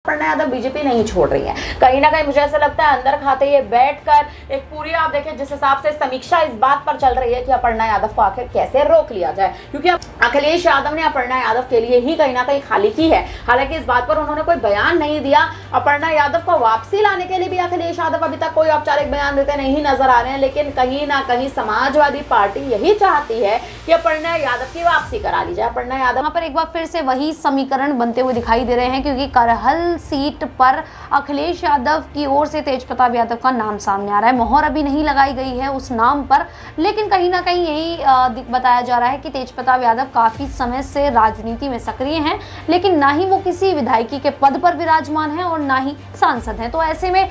Aparna Yadav BJP नहीं छोड़ रही है। कहीं ना कहीं मुझे ऐसा लगता है अंदर खाते ये बैठकर एक पूरी आप देखें जिस हिसाब से समीक्षा इस बात पर चल रही है कि अपर्णा यादव को आखिर कैसे रोक लिया जाए, क्योंकि अखिलेश यादव ने अपर्णा यादव के लिए ही कहीं ना कहीं खाली की है। हालांकि इस बात पर उन्होंने कोई बयान नहीं दिया। अपर्णा यादव को वापसी लाने के लिए भी अखिलेश यादव अभी तक कोई औपचारिक बयान देते नहीं नजर आ रहे हैं, लेकिन कहीं ना कहीं समाजवादी पार्टी यही चाहती है कि अपर्णा यादव की वापसी करा ली जाए। अपर्णा यादव यहाँ पर एक बार फिर से वही समीकरण बनते हुए दिखाई दे रहे हैं, क्योंकि करहल सीट पर अखिलेश यादव की ओर से तेज प्रताप यादव का नाम सामने आ रहा है। मोहर अभी नहीं लगाई गई है उस नाम पर, लेकिन कहीं ना कहीं यही बताया जा रहा है कि तेज प्रताप यादव काफी समय से राजनीति में सक्रिय हैं, लेकिन ना ही वो किसी विधायकी के पद पर विराजमान है और ना ही सांसद हैं। तो ऐसे में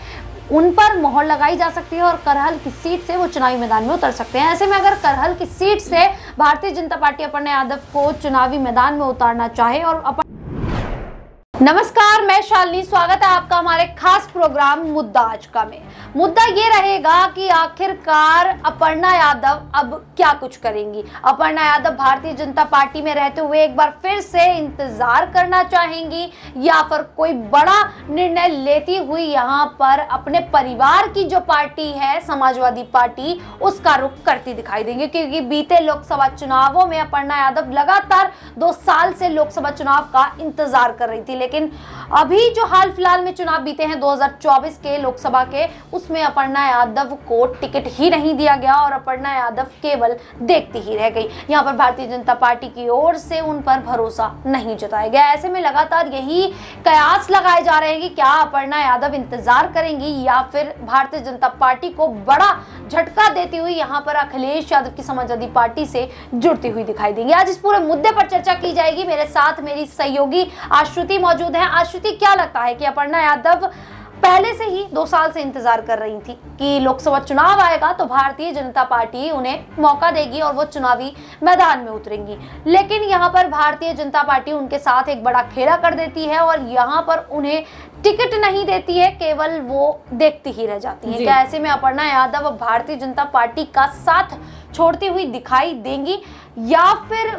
उन पर मोहर लगाई जा सकती है और करहल की सीट से वो चुनावी मैदान में उतर सकते हैं। ऐसे में अगर करहल की सीट से भारतीय जनता पार्टी अपर्णा यादव को चुनावी मैदान में उतारना चाहे और नमस्कार, मैं शालिनी, स्वागत है आपका हमारे खास प्रोग्राम मुद्दा आज का में। मुद्दा ये रहेगा कि आखिरकार अपर्णा यादव अब क्या कुछ करेंगी। अपर्णा यादव भारतीय जनता पार्टी में रहते हुए एक बार फिर से इंतजार करना चाहेंगी या फिर कोई बड़ा निर्णय लेती हुई यहाँ पर अपने परिवार की जो पार्टी है समाजवादी पार्टी उसका रुख करती दिखाई देंगे, क्योंकि बीते लोकसभा चुनावों में अपर्णा यादव लगातार 2 साल से लोकसभा चुनाव का इंतजार कर रही थी, लेकिन अभी जो हाल फिलहाल में चुनाव बीते हैं 2024 के लोकसभा के, उसमें अपर्णा यादव को टिकट ही नहीं दिया गया और अपर्णा यादव केवल देखती ही रह गई। यहाँ पर भारतीय जनता पार्टी की ओर से उन पर भरोसा नहीं जताया गया। ऐसे में लगातार यही कयास लगाए जा रहे हैं कि क्या अपर्णा यादव इंतजार करेंगी या फिर भारतीय जनता पार्टी को बड़ा झटका देती हुई यहाँ पर अखिलेश यादव की समाजवादी पार्टी से जुड़ती हुई दिखाई देंगी। आज इस पूरे मुद्दे पर चर्चा की जाएगी। मेरे साथ मेरी सहयोगी आश्रुति मौजूद है। आश्रुति, क्या लगता है कि अपर्णा यादव पहले से ही 2 साल से इंतजार कर रही थी कि लोकसभा चुनाव आएगा तो भारतीय जनता पार्टी उन्हें मौका देगी और वो चुनावी मैदान में उतरेंगी, लेकिन यहाँ पर भारतीय जनता पार्टी उनके साथ एक बड़ा खेला कर देती है और यहाँ पर उन्हें टिकट नहीं देती है, केवल वो देखती ही रह जाती है। क्या ऐसे में अपर्णा यादव भारतीय जनता पार्टी का साथ छोड़ती हुई दिखाई देंगी या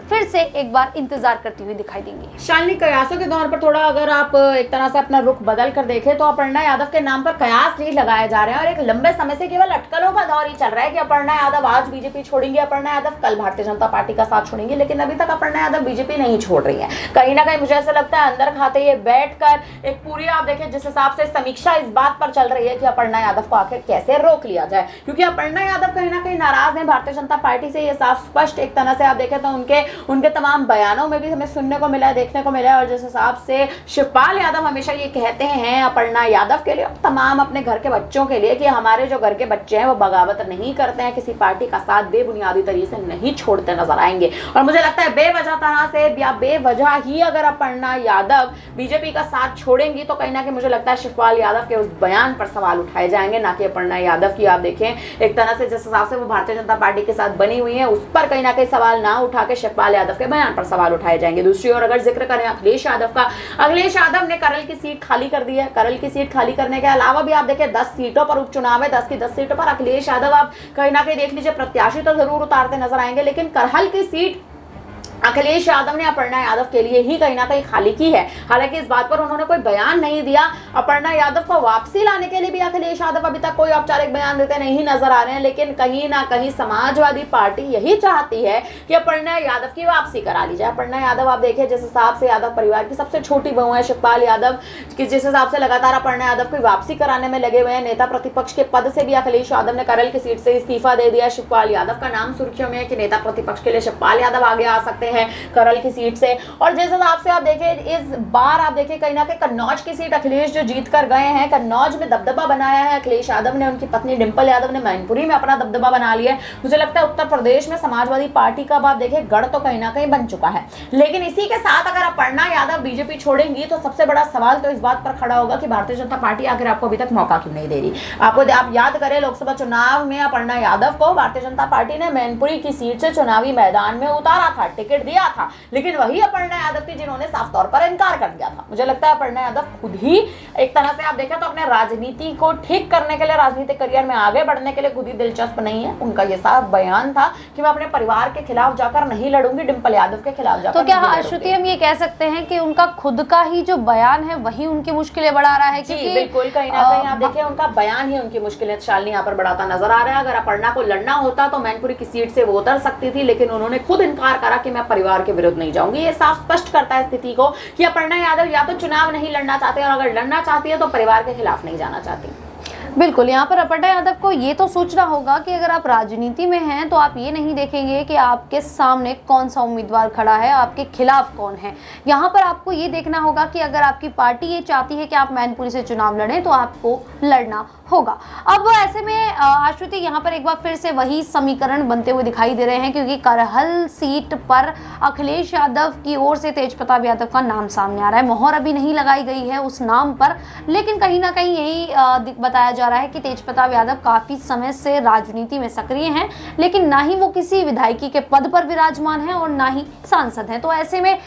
फिर से एक बार इंतजार करती हुई दिखाई देंगी? शालिनी, कयासों के दौर पर थोड़ा अगर आप एक तरह से अपना रुख बदल कर देखें तो अपर्णा यादव के नाम पर कयास नहीं लगाए जा रहे हैं और एक लंबे समय से केवल अटकलों का दौर ही चल रहा है कि अपर्णा यादव आज बीजेपी छोड़ेंगी, अपर्णा यादव कल भारतीय जनता पार्टी का साथ छोड़ेंगी, लेकिन अभी तक अपर्णा यादव बीजेपी नहीं छोड़ रही है। कहीं ना कहीं मुझे ऐसा लगता है अंदर खाते ये बैठकर एक पूरी आप देखें जिस हिसाब से समीक्षा इस बात पर चल रही है कि अपर्णा यादव को आखिर कैसे रोक लिया जाए, क्योंकि अपर्णा यादव कहीं ना कहीं नाराज है भारतीय जनता पार्टी से। ये साफ स्पष्ट एक तरह से आप देखें तो उनके तमाम बयानों में भी हमें सुनने को मिला है, देखने को मिला है। और जिस हिसाब से शिवपाल यादव हमेशा ये कहते हैं अपर्णा यादव के लिए और तमाम अपने घर के बच्चों के लिए कि हमारे जो घर के बच्चे हैं वो बगावत नहीं करते हैं, किसी पार्टी का साथ बेबुनियादी तरीके से नहीं छोड़ते नजर आएंगे। और मुझे लगता है बेवजह तरह से या बेवजह ही अगर अपर्णा यादव बीजेपी का साथ छोड़ेंगी तो कहीं ना कहीं मुझे लगता है शिवपाल यादव के उस बयान पर सवाल उठाए जाएंगे, ना कि अपर्णा यादव की। आप देखें एक तरह से जिस हिसाब से वो भारतीय जनता पार्टी के साथ बनी हुई है उस पर कहीं ना कहीं सवाल ना उठा के शिवपाल यादव के बयान पर सवाल उठाए जाएंगे। दूसरी ओर अगर जिक्र करें अखिलेश यादव का, अखिलेश यादव ने करल की सीट खाली कर दी है। करल की सीट खाली करने के अलावा भी आप देखें 10 सीटों पर उपचुनाव है, 10 की 10 सीटों पर अखिलेश यादव आप कहीं ना कहीं देख लीजिए प्रत्याशी तो जरूर उतारते नजर आएंगे, लेकिन करहल की सीट अखिलेश यादव ने अपर्णा यादव के लिए ही कहीं ना कहीं खाली की है। हालांकि इस बात पर उन्होंने कोई बयान नहीं दिया। अपर्णा यादव को वापसी लाने के लिए भी अखिलेश यादव अभी तक कोई औपचारिक बयान देते नहीं नजर आ रहे हैं, लेकिन कहीं ना कहीं समाजवादी पार्टी यही चाहती है कि अपर्णा यादव की वापसी करा ली जाए। अपर्णा यादव आप देखिए जिस हिसाब से यादव परिवार की सबसे छोटी बहू है शिवपाल यादव, कि जिस हिसाब से लगातार अपर्णा यादव की वापसी कराने में लगे हुए हैं। नेता प्रतिपक्ष के पद से भी अखिलेश यादव ने करल की सीट से इस्तीफा दे दिया। शिवपाल यादव का नाम सुर्खियों में है कि नेता प्रतिपक्ष के लिए शिवपाल यादव आगे आ सकते हैं करल की सीट से। और जिस हिसाब से आप देखें इस बार आप देखें कहीं ना कहीं कन्नौज की सीट अखिलेश जो जीत कर गए हैं, कन्नौज में दबदबा बनाया है अखिलेश यादव ने, उनकी पत्नी डिंपल यादव ने मैनपुरी में अपना दबदबा बना लिया है। मुझे लगता है उत्तर प्रदेश में समाजवादी पार्टी का आप देखें गढ़ तो कहीं ना कहीं बन चुका है, लेकिन इसी के साथ अगर अपर्णा यादव बीजेपी छोड़ेंगी तो सबसे बड़ा सवाल तो इस बात पर खड़ा होगा कि भारतीय जनता पार्टी आखिर आपको अभी तक मौका क्यों नहीं दे रही। आप याद करें लोकसभा चुनाव में अपर्णा यादव को भारतीय जनता पार्टी ने मैनपुरी की सीट से चुनावी मैदान में उतारा था, टिकट टिकट दिया था, लेकिन वही अपर्णा यादव थी जिन्होंने साफ तौर पर इनकार कर दिया था। मुझे लगता है अपर्णा यादव खुद ही एक तरह से आप देखें तो अपने राजनीति को ठीक करने के लिए, राजनीतिक करियर में आगे बढ़ने के लिए खुद ही दिलचस्प नहीं है। उनका ये साफ बयान था कि मैं अपने परिवार के खिलाफ जाकर नहीं लड़ूंगी, डिंपल यादव के खिलाफ जाकर। तो क्या अश्रुति हम ये कह सकते हैं कि उनका खुद का ही जो बयान है वही उनकी मुश्किलें बढ़ा रहा है? क्योंकि बिल्कुल कहीं ना कहीं आप देखिए उनका बयान ही उनकी मुश्किलें शालिनी यहाँ पर बढ़ाता नजर आ रहा है। अगर अपर्णा को लड़ना होता तो मैनपुरी की सीट से वो उतर सकती थी, लेकिन उन्होंने खुद इनकार करा कि मैं परिवार के विरुद्ध नहीं जाऊंगी। ये साफ स्पष्ट करता है स्थिति को कि अपर्णा यादव या तो चुनाव नहीं लड़ना चाहते, और अगर लड़ना चाहती है तो परिवार के खिलाफ नहीं जाना चाहती। बिल्कुल, यहाँ पर अपर्णा यादव को ये तो सोचना होगा कि अगर आप राजनीति में हैं तो आप ये नहीं देखेंगे कि आपके सामने कौन सा उम्मीदवार खड़ा है, आपके खिलाफ कौन है। यहाँ पर आपको ये देखना होगा कि अगर आपकी पार्टी ये चाहती है कि आप मैनपुरी से चुनाव लड़ें तो आपको लड़ना होगा। अब ऐसे में आश्रुति यहाँ पर एक बार फिर से वही समीकरण बनते हुए दिखाई दे रहे हैं, क्योंकि करहल सीट पर अखिलेश यादव की ओर से तेजप्रताप यादव का नाम सामने आ रहा है। मोहर अभी नहीं लगाई गई है उस नाम पर, लेकिन कहीं ना कहीं यही बताया जा रहा है कि तेजप्रताप यादव काफी समय से राजनीति में सक्रिय हैं, लेकिन ना ही वो किसी विधायकी के पद पर विराजमान है और ना ही सांसद हैं। तो ऐसे में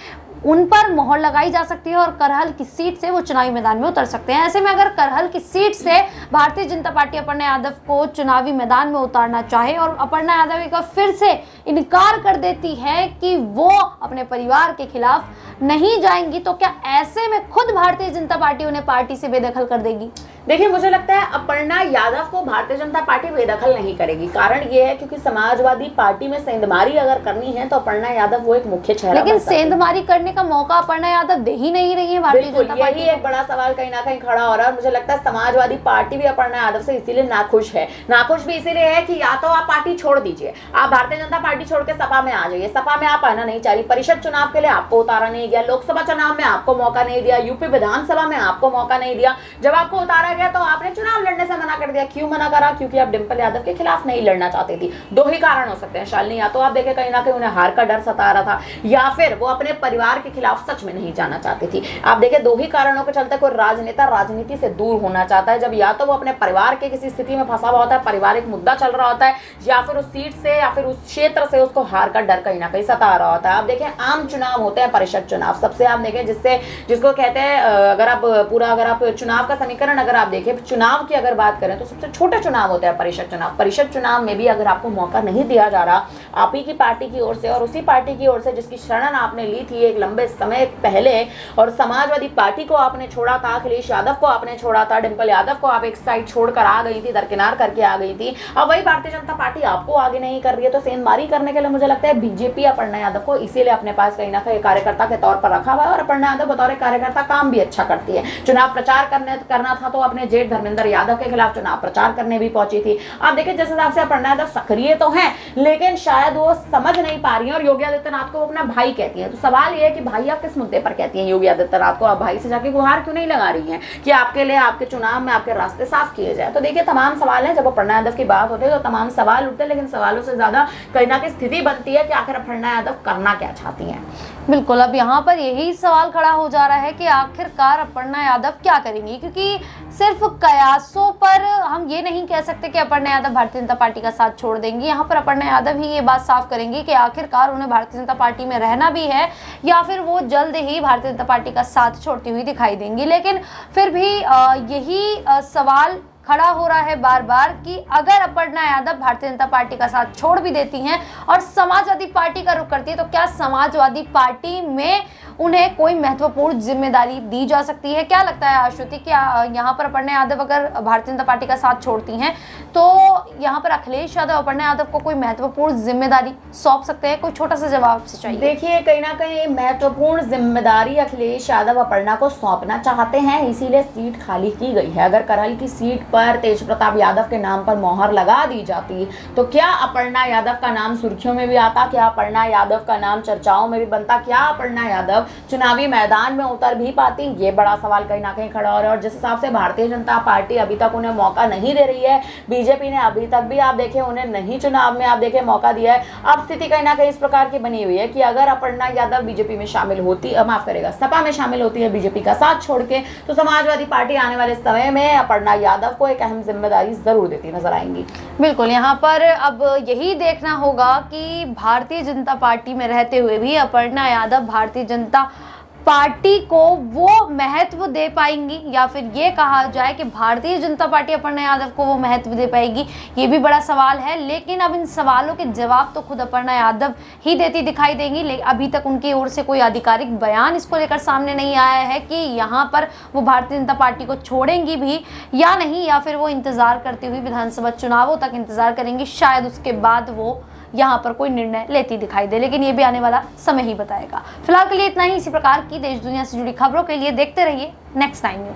उन पर मोहर लगाई जा सकती है और करहल की सीट से वो चुनावी मैदान में उतर सकते हैं। ऐसे में अगर करहल की सीट से भारतीय जनता पार्टी अपर्णा यादव को चुनावी मैदान में उतारना चाहे और अपर्णा यादव एक बार फिर से इनकार कर देती है कि वो अपने परिवार के खिलाफ नहीं जाएंगी, तो क्या ऐसे में खुद भारतीय जनता पार्टी उन्हें पार्टी से बेदखल कर देगी? देखिए, मुझे लगता है अपर्णा यादव को भारतीय जनता पार्टी बेदखल नहीं करेगी। कारण ये है क्योंकि समाजवादी पार्टी में सेंधमारी अगर करनी है तो अपर्णा यादव वो एक मुख्य चेहरा, लेकिन सेंधमारी करने का मौका अपर्णा यादव दे ही नहीं रही है भारतीय जनता पार्टी। यही एक बड़ा सवाल कहीं ना कहीं खड़ा हो रहा है। मुझे लगता है समाजवादी पार्टी भी अपर्णा यादव से इसीलिए नाखुश है। नाखुश भी इसीलिए है कि या तो आप पार्टी छोड़ दीजिए, आप भारतीय जनता पार्टी छोड़ के सपा में आ जाइए। सपा में आप आना नहीं चाह रही, परिषद चुनाव के लिए आपको उतारा नहीं गया, लोकसभा चुनाव में आपको मौका नहीं दिया, यूपी विधानसभा में आपको मौका नहीं दिया। जब आपको उतारा गया तो आपने चुनाव लड़ने से मना कर दिया। क्यों मना करा? क्योंकि आप डिंपल यादव के खिलाफ नहीं लड़ना चाहती थी। दो ही कारण हो सकते हैं शालिनी, या तो आप देखें कहीं ना कहीं उन्हें हार का डर सता रहा था, या फिर वो अपने परिवार के खिलाफ सच में नहीं जाना चाहती थी। आप देखें दो ही कारणों के चलते कोई राजनेता राजनीति से दूर होना चाहता है, जब या तो वो अपने परिवार के किसी स्थिति में फंसा हुआ होता है, पारिवारिक मुद्दा चल रहा होता है, या फिर उस सीट से या फिर उस क्षेत्र से उसको हार का डर कहीं ना कहीं सता रहा होता है। आप देखें आम चुनाव होते हैं, परिषद चुनाव सबसे आप देखें जिसको कहते हैं, अगर आप चुनाव का समीकरण अगर आप देखें, चुनाव की अगर बात करें तो सबसे छोटे चुनाव होते हैं परिषद चुनाव। परिषद चुनाव में भी अगर आपको मौका नहीं दिया जा रहा आप ही की पार्टी की ओर से और उसी पार्टी की ओर से जिसकी शरण आपने ली थी एक लंबे समय पहले, और समाजवादी पार्टी को आपने छोड़ा था, अखिलेश यादव को आपने छोड़ा था, डिंपल यादव को आप एक साइड छोड़कर आ गई थी, दरकिनार करके आ गई थी। अब वही भारतीय जनता पार्टी आपको आगे नहीं कर रही है, तो सेंधमारी करने के लिए मुझे लगता है बीजेपी अपर्णा यादव को इसीलिए अपने पास कहीं ना कहीं कार्यकर्ता के तौर पर रखा हुआ है। और अपर्णा यादव बतौर कार्यकर्ता काम भी अच्छा करती है। चुनाव प्रचार करना था तो अपने जेठ धर्मेंद्र यादव के खिलाफ चुनाव प्रचार करने भी पहुंची थी। आप देखिए जिस हिसाब से अपर्णा यादव सक्रिय तो हैं, लेकिन शायद वो समझ नहीं पा रही हैं और योगी आदित्यनाथ को वो अपना भाई कहती हैं। तो सवाल ये है कि भाई आप किस मुद्दे पर कहती हैं योगी आदित्यनाथ को? आप भाई से जाके गुहार क्यों नहीं लगा रही हैं कि आपके लिए आपके चुनाव में आपके रास्ते साफ किए जाए? तो देखिए तमाम सवाल हैं, जब अपर्णा यादव की बात होती है तो तमाम सवाल उठते हैं, लेकिन सवालों से ज्यादा कहीं ना कहीं स्थिति बनती है कि आखिर अपर्णा यादव करना क्या चाहती हैं। बिल्कुल, अब यहाँ पर यही सवाल खड़ा हो जा रहा है कि आखिरकार अपर्णा यादव क्या करेंगी, क्योंकि सिर्फ कयासों पर हम ये नहीं कह सकते कि अपर्णा यादव भारतीय जनता पार्टी का साथ छोड़ देंगी। यहाँ पर अपर्णा यादव ही ये बात साफ करेंगी कि आखिरकार उन्हें भारतीय जनता पार्टी में रहना भी है या फिर वो जल्द ही भारतीय जनता पार्टी का साथ छोड़ती हुई दिखाई देंगी। लेकिन फिर भी यही सवाल खड़ा हो रहा है बार बार कि अगर अपर्णा यादव भारतीय जनता पार्टी का साथ छोड़ भी देती हैं और समाजवादी पार्टी का रुख करती है, तो क्या समाजवादी पार्टी में उन्हें कोई महत्वपूर्ण जिम्मेदारी दी जा सकती है? क्या लगता है आश्रुति कि यहाँ पर अपर्णा यादव अगर भारतीय जनता पार्टी का साथ छोड़ती हैं तो यहाँ पर अखिलेश यादव अपर्णा यादव को कोई महत्वपूर्ण जिम्मेदारी सौंप सकते हैं? कोई छोटा सा जवाब से चाहिए। देखिए कहीं ना कहीं महत्वपूर्ण जिम्मेदारी अखिलेश यादव अपर्णा को सौंपना चाहते हैं, इसीलिए सीट खाली की गई है। अगर करहल की सीट पर तेजप्रताप यादव के नाम पर मोहर लगा दी जाती तो क्या अपर्णा यादव का नाम सुर्खियों में भी आता? क्या अपर्णा यादव का नाम चर्चाओं में भी बनता? क्या अपर्णा यादव यादव चुनावी मैदान में उतर भी पाती, ये बड़ा सवाल कहीं ना कहीं खड़ा हो रहा है। और जिस हिसाब से भारतीय जनता पार्टी अभी तक उन्हें मौका नहीं दे रही है, बीजेपी ने अभी तक भी आप देखें उन्हें नहीं चुनाव में आप देखें मौका दिया है। अब स्थिति कहीं ना कहीं इस प्रकार की बनी हुई है कि अगर अपर्णा यादव बीजेपी में शामिल होती, माफ करेगा, सपा में शामिल होती है बीजेपी का साथ छोड़ के, तो समाजवादी पार्टी आने वाले समय में अपर्णा यादव को एक अहम जिम्मेदारी जरूर देती नजर आएंगी। बिल्कुल, यहाँ पर अब यही देखना होगा कि भारतीय जनता पार्टी में रहते हुए भी अपर्णा यादव भारतीय जनता पार्टी को वो महत्व दे पाएंगी, या फिर ये कहा जाए कि भारतीय जनता पार्टी अपर्णा यादव को वो महत्व दे पाएगी, ये भी बड़ा सवाल है। लेकिन अब इन सवालों के जवाब तो खुद अपर्णा यादव ही देती दिखाई देंगी। लेकिन अभी तक उनकी ओर से कोई आधिकारिक बयान इसको लेकर सामने नहीं आया है कि यहाँ पर वो भारतीय जनता पार्टी को छोड़ेंगी भी या नहीं, या फिर वो इंतजार करती हुई विधानसभा चुनावों तक इंतजार करेंगी, शायद उसके बाद वो यहाँ पर कोई निर्णय लेती दिखाई दे। लेकिन ये भी आने वाला समय ही बताएगा। फिलहाल के लिए इतना ही। इसी प्रकार की देश दुनिया से जुड़ी खबरों के लिए देखते रहिए नेक्स्ट 9 न्यूज।